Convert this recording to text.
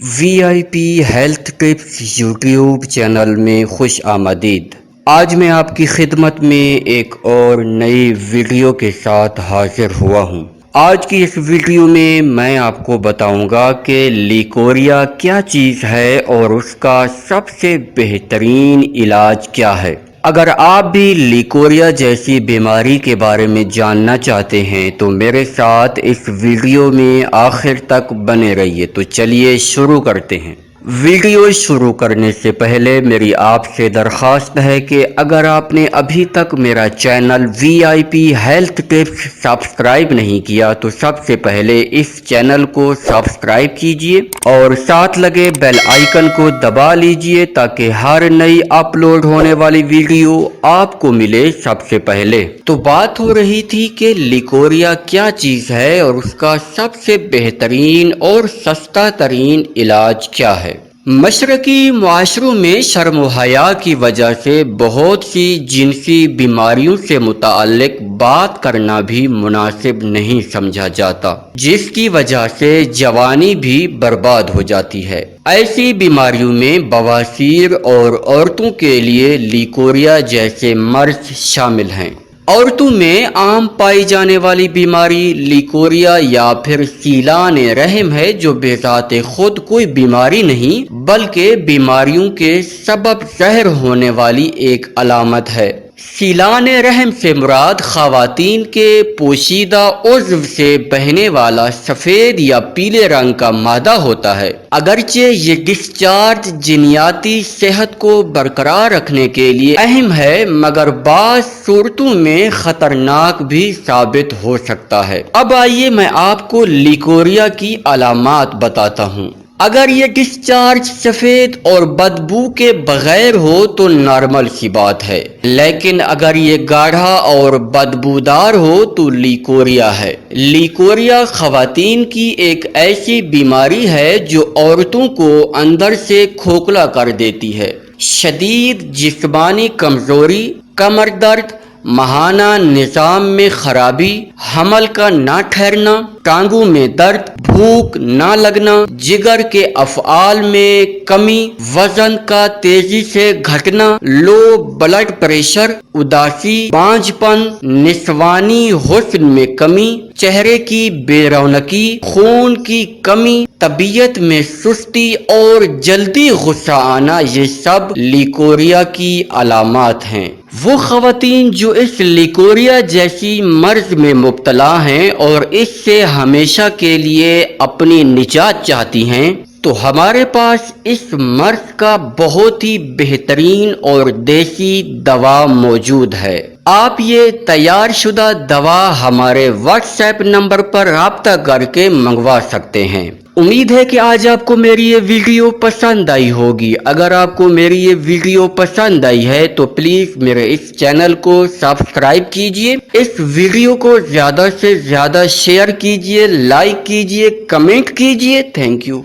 وی آئی پی health tips YouTube channel میں خوش آمدید۔ آج میں آپ کی خدمت میں ایک اور نئی ویڈیو کے ساتھ حاضر ہوا ہوں۔ آج کی اس ویڈیو میں آپ کو بتاؤں گا کہ لیکوریا کیا چیز ہے اور اس کا سب سے بہترین علاج کیا ہے۔ اگر آپ بھی لیکوریا جیسی بیماری کے بارے میں جاننا چاہتے ہیں تو میرے ساتھ اس ویڈیو میں آخر تک بنے رہیے۔ تو چلیے شروع کرتے ہیں۔ ویڈیو شروع کرنے سے پہلے میری آپ سے درخواست ہے کہ اگر آپ نے ابھی تک میرا چینل وی آئی پی ہیلتھ ٹپس سبسکرائب نہیں کیا تو سب سے پہلے اس چینل کو سبسکرائب کیجئے اور ساتھ لگے بیل آئیکن کو دبا لیجئے تاکہ ہر نئی اپلوڈ ہونے والی ویڈیو آپ کو ملے سب سے پہلے۔ تو بات ہو رہی تھی کہ لیکوریا کیا چیز ہے اور اس کا سب سے بہترین اور سستا ترین علاج کیا ہے۔ مشرقی معاشروں میں شرم و حیا کی وجہ سے بہت سی جنسی بیماریوں سے متعلق بات کرنا بھی مناسب نہیں سمجھا جاتا، جس کی وجہ سے جوانی بھی برباد ہو جاتی ہے۔ ایسی بیماریوں میں بواسیر اور عورتوں کے لیے لیکوریا جیسے مرض شامل ہیں۔ عورتوں میں عام پائی جانے والی بیماری لیکوریا یا پھر سیلان رحم ہے، جو بذات خود کوئی بیماری نہیں بلکہ بیماریوں کے سبب ظاہر ہونے والی ایک علامت ہے۔ سیلان رحم سے مراد خواتین کے پوشیدہ عضو سے بہنے والا سفید یا پیلے رنگ کا مادہ ہوتا ہے۔ اگرچہ یہ ڈسچارج جنیاتی صحت کو برقرار رکھنے کے لیے اہم ہے، مگر بعض صورتوں میں خطرناک بھی ثابت ہو سکتا ہے۔ اب آئیے میں آپ کو لیکوریا کی علامات بتاتا ہوں۔ اگر یہ ڈسچارج سفید اور بدبو کے بغیر ہو تو نارمل سی بات ہے، لیکن اگر یہ گاڑھا اور بدبودار ہو تو لیکوریا ہے۔ لیکوریا خواتین کی ایک ایسی بیماری ہے جو عورتوں کو اندر سے کھوکھلا کر دیتی ہے۔ شدید جسمانی کمزوری، کمر درد، ماہانہ نظام میں خرابی، حمل کا نہ ٹھہرنا، ٹانگوں میں درد، بھوک نہ لگنا، جگر کے افعال میں کمی، وزن کا تیزی سے گھٹنا، لو بلڈ پریشر، اداسی، بانجھ پن، نسوانی حسن میں کمی، چہرے کی بے رونقی، خون کی کمی، طبیعت میں سستی اور جلدی غصہ آنا، یہ سب لیکوریا کی علامات ہیں۔ وہ خواتین جو اس لیکوریا جیسی مرض میں مبتلا ہیں اور اس سے ہمیشہ کے لیے اپنی نجات چاہتی ہیں، تو ہمارے پاس اس مرض کا بہت ہی بہترین اور دیسی دوا موجود ہے۔ آپ یہ تیار شدہ دوا ہمارے واٹس ایپ نمبر پر رابطہ کر کے منگوا سکتے ہیں۔ امید ہے کہ آج آپ کو میری یہ ویڈیو پسند آئی ہوگی۔ اگر آپ کو میری یہ ویڈیو پسند آئی ہے تو پلیز میرے اس چینل کو سبسکرائب کیجئے، اس ویڈیو کو زیادہ سے زیادہ شیئر کیجئے، لائک کیجئے، کمنٹ کیجئے۔ Thank you.